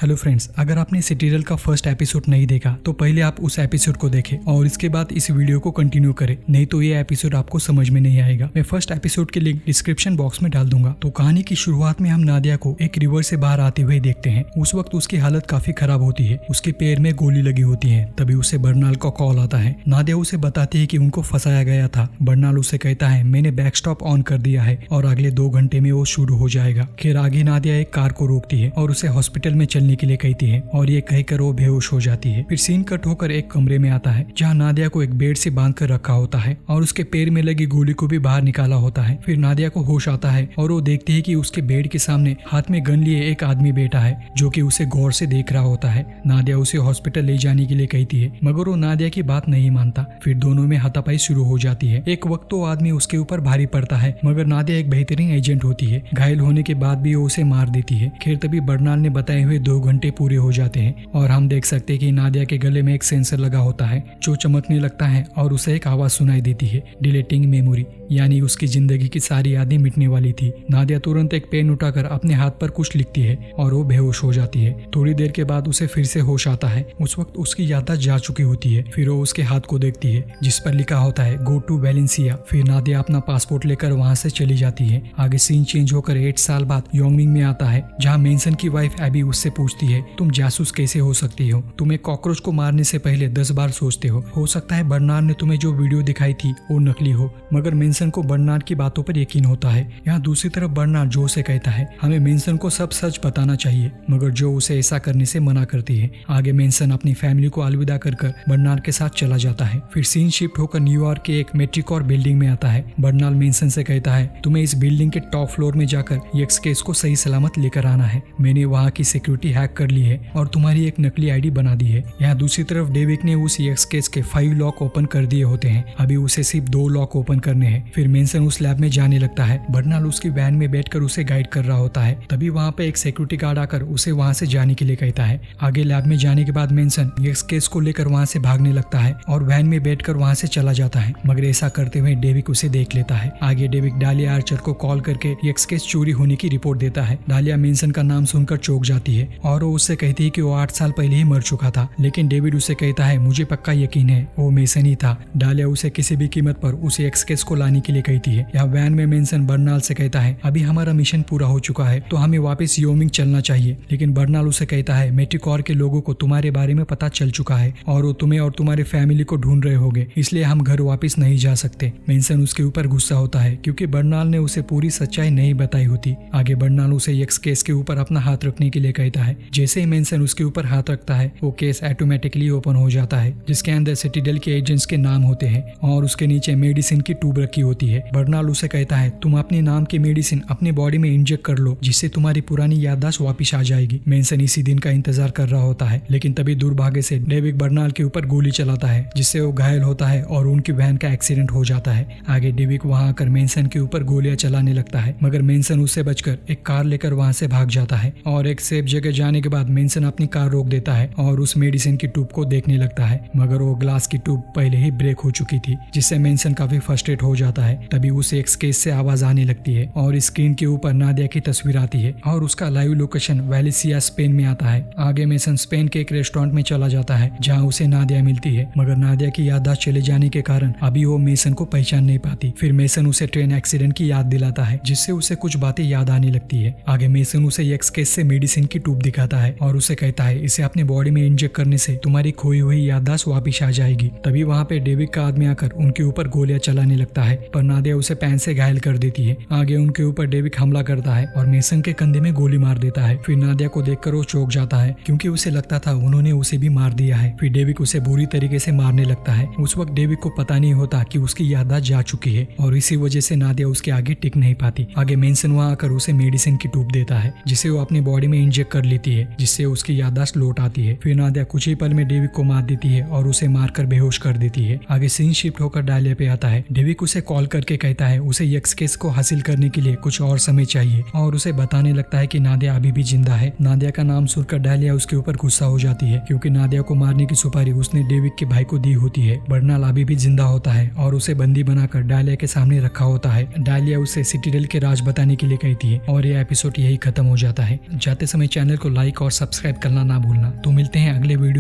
Hello friends, अगर आपने सिटीरियल का फर्स्ट एपिसोड नहीं देखा तो पहले आप उस एपिसोड को देखें और इसके बाद इस वीडियो को कंटिन्यू करें, नहीं तो ये एपिसोड आपको समझ में नहीं आएगा। मैं फर्स्ट एपिसोड के लिंक डिस्क्रिप्शन बॉक्स में डाल दूंगा। तो कहानी की शुरुआत में हम नादिया को एक रिवर से बाहर आते हुए देखते हैं। उस वक्त उसकी हालत काफी खराब होती है, उसके पैर में गोली लगी होती है। तभी उसे बर्नाल का कॉल आता है। नादिया उसे बताती है कि उनको फंसाया गया था। बर्नाल उसे कहता है मैंने बैकस्टॉप ऑन कर दिया है और अगले 2 घंटे में वो शुरू हो जाएगा। खैर आगे नादिया एक कार को रोकती है और उसे हॉस्पिटल में चलने के लिए कहती है और ये कहकर वो बेहोश हो जाती है। फिर सीन कट होकर एक कमरे में आता है जहाँ नादिया को एक बेड से बांध कर रखा होता है और उसके पैर में लगी गोली को भी बाहर निकाला होता है। फिर नादिया को होश आता है और वो देखती है कि उसके बेड के सामने हाथ में गन लिए एक आदमी बैठा है जो कि उसे गौर से देख रहा होता है। नादिया उसे हॉस्पिटल ले जाने के लिए कहती है मगर वो नादिया की बात नहीं मानता। फिर दोनों में हाथापाई शुरू हो जाती है। एक वक्त तो आदमी उसके ऊपर भारी पड़ता है मगर नादिया एक बेहतरीन एजेंट होती है। घायल होने के बाद भी वो उसे मार देती है। खैर तभी बर्नाल ने बताए हुए 2 घंटे पूरे हो जाते हैं और हम देख सकते हैं कि नादिया के गले में एक सेंसर लगा होता है जो चमकने लगता है और उसे एक आवाज सुनाई देती है, डिलीटिंग मेमोरी, यानी उसकी जिंदगी की सारी यादें मिटने वाली थी। नादिया तुरंत एक पेन उठाकर अपने हाथ पर कुछ लिखती है और वो बेहोश हो जाती है। थोड़ी देर के बाद उसे फिर से होश आता है। उस वक्त उसकी याददाश्त जा चुकी होती है। फिर वो उसके हाथ को देखती है जिस पर लिखा होता है गो टू वेलेंसिया। फिर नादिया अपना पासपोर्ट लेकर वहाँ से चली जाती है। आगे सीन चेंज होकर 8 साल बाद योंगमिंग में आता है जहाँ मेंसन की वाइफ एबी उससे पूछती है तुम जासूस कैसे हो सकती हो, तुम एक कॉकरोच को मारने से पहले 10 बार सोचते हो सकता है बर्नार्ड ने तुम्हें जो वीडियो दिखाई थी वो नकली हो। मगर मेंसन को बर्नार्ड की बातों पर यकीन होता है। यहाँ दूसरी तरफ बर्नार्ड जो से कहता है हमें मेंसन को सब सच बताना चाहिए मगर जो उसे ऐसा करने से मना करती है। आगे मेंसन अपनी फैमिली को अलविदा कर बर्नार्ड के साथ चला जाता है। फिर सीन शिफ्ट होकर न्यूयॉर्क के एक मेट्रिकॉर बिल्डिंग में आता है। बर्नार्ड मेंसन से कहता है तुम्हें इस बिल्डिंग के टॉप फ्लोर में जाकर यक्स केस को सही सलामत लेकर आना है। मैंने वहाँ की सिक्योरिटी हैक कर ली है और तुम्हारी एक नकली आईडी बना दी है। यहाँ दूसरी तरफ डेविड ने उस यक्स केस के 5 लॉक ओपन कर दिए होते हैं, अभी उसे सिर्फ 2 लॉक ओपन करने हैं। फिर मेंसन उस लैब में जाने लगता है। बर्नाल उसकी वैन में बैठकर उसे गाइड कर रहा होता है। तभी वहाँ पे एक सिक्योरिटी गार्ड आकर उसे वहाँ से जाने के लिए कहता है। आगे लैब में जाने के बाद मेंसन यक्स केस को लेकर वहाँ से भागने लगता है और वैन में बैठकर वहाँ से चला जाता है मगर ऐसा करते हुए डेविड उसे देख लेता है। आगे डेविड डालिया आर्चर को कॉल करके यक्स केस चोरी होने की रिपोर्ट देता है। डालिया मेंसन का नाम सुनकर चौंक जाती है और वो उससे कहती है कि वो 8 साल पहले ही मर चुका था, लेकिन डेविड उसे कहता है मुझे पक्का यकीन है वो मेंसन ही था। डालिया उसे किसी भी कीमत पर उसे यक्स केस को लाने के लिए कहती है। यहाँ वैन में मेंसन बर्नाल से कहता है अभी हमारा मिशन पूरा हो चुका है तो हमें वापस योमिंग चलना चाहिए, लेकिन बर्नाल उसे कहता है मेट्रिकॉर के लोगों को तुम्हारे बारे में पता चल चुका है और वो तुम्हें और तुम्हारे फैमिली को ढूंढ रहे होंगे, इसलिए हम घर वापस नहीं जा सकते। मेंसन उसके ऊपर गुस्सा होता है क्योंकि बर्नाल ने उसे पूरी सच्चाई नहीं बताई होती। आगे बर्नाल उसे यक्स केस के ऊपर अपना हाथ रखने के लिए कहता है। जैसे ही मेंसन उसके ऊपर हाथ रखता है वो केस ऑटोमेटिकली ओपन हो जाता है जिसके अंदर सिटीडेल के एजेंट्स के नाम होते हैं और उसके नीचे मेडिसिन की ट्यूब रखी होती है। बर्नाल उसे कहता है तुम अपने नाम की मेडिसिन अपने बॉडी में इंजेक्ट कर लो जिससे तुम्हारी पुरानी याददाश्त वापस आ जाएगी। मेंसन इसी दिन का इंतजार कर रहा होता है, लेकिन तभी दुर्भाग्य से डेविड बर्नाल के ऊपर गोली चलाता है जिससे वो घायल होता है और उनकी वैन का एक्सीडेंट हो जाता है। आगे डेविड वहां आकर मेंसन के ऊपर गोलियां चलाने लगता है मगर मेंसन उससे बचकर एक कार लेकर वहां से भाग जाता है और एक सेफ जगह जाने के बाद मेंसन अपनी कार रोक देता है और उस मेडिसिन की ट्यूब को देखने लगता है मगर वो ग्लास की ट्यूब पहले ही ब्रेक हो चुकी थी जिससे मेंसन काफी फ्रस्ट्रेट हो जाता है। तभी उसे एक केस से आवाज आने लगती है और स्क्रीन के ऊपर नादिया की तस्वीर आती है और उसका लाइव लोकेशन वेलेंसिया स्पेन में आता है। आगे मेंसन स्पेन के एक रेस्टोरेंट में चला जाता है जहाँ उसे नादिया मिलती है मगर नादिया की याददाश्त चले जाने के कारण अभी वो मेंसन को पहचान नहीं पाती। फिर मेंसन उसे ट्रेन एक्सीडेंट की याद दिलाता है जिससे उसे कुछ बातें याद आने लगती है। आगे मेंसन उसे यक्स केस से मेडिसिन की ट्यूब दिखाता है और उसे कहता है इसे अपने बॉडी में इंजेक्ट करने से तुम्हारी खोई हुई याददाश्त वापिस आ जाएगी। तभी वहाँ पे डेविड का आदमी आकर उनके ऊपर गोलियां चलाने लगता है पर नादिया उसे पैन से घायल कर देती है। आगे उनके ऊपर डेविड हमला करता है और मेंसन के कंधे में गोली मार देता है। फिर नादिया को देखकर वो चौंक जाता है क्योंकि उसे लगता था उन्होंने उसे भी मार दिया है। फिर डेविड उसे बुरी तरीके से मारने लगता है। उस वक्त डेविड को पता नहीं होता कि उसकी याददाश्त जा चुकी है और इसी वजह से नादिया उसके आगे टिक नहीं पाती। आगे मेंसन वहाँ आकर उसे मेडिसिन की ट्यूब देता है जिसे वो अपनी बॉडी में इंजेक्ट कर लेती है जिससे उसकी याददाश्त लौट आती है। फिर नादिया कुछ ही पल में डेविड को मार देती है और उसे मारकर बेहोश कर देती है। आगे सीन शिफ्ट होकर डालिया पे आता है। डेविड उसे कॉल करके कहता है उसे यक्स केस को हासिल करने के लिए कुछ और समय चाहिए और उसे बताने लगता है कि नादिया अभी भी जिंदा है। नादिया का नाम सुनकर डालिया उसके ऊपर गुस्सा हो जाती है क्योंकि नादिया को मारने की सुपारी उसने डेविड के भाई को दी होती है। बर्नाल अभी भी जिंदा होता है और उसे बंदी बनाकर डालिया के सामने रखा होता है। डालिया उसे सिटीडेल के राज बताने के लिए कहती है और यह एपिसोड यही खत्म हो जाता है। जाते समय चैनल को लाइक और सब्सक्राइब करना ना भूलना। तो मिलते हैं अगले वीडियो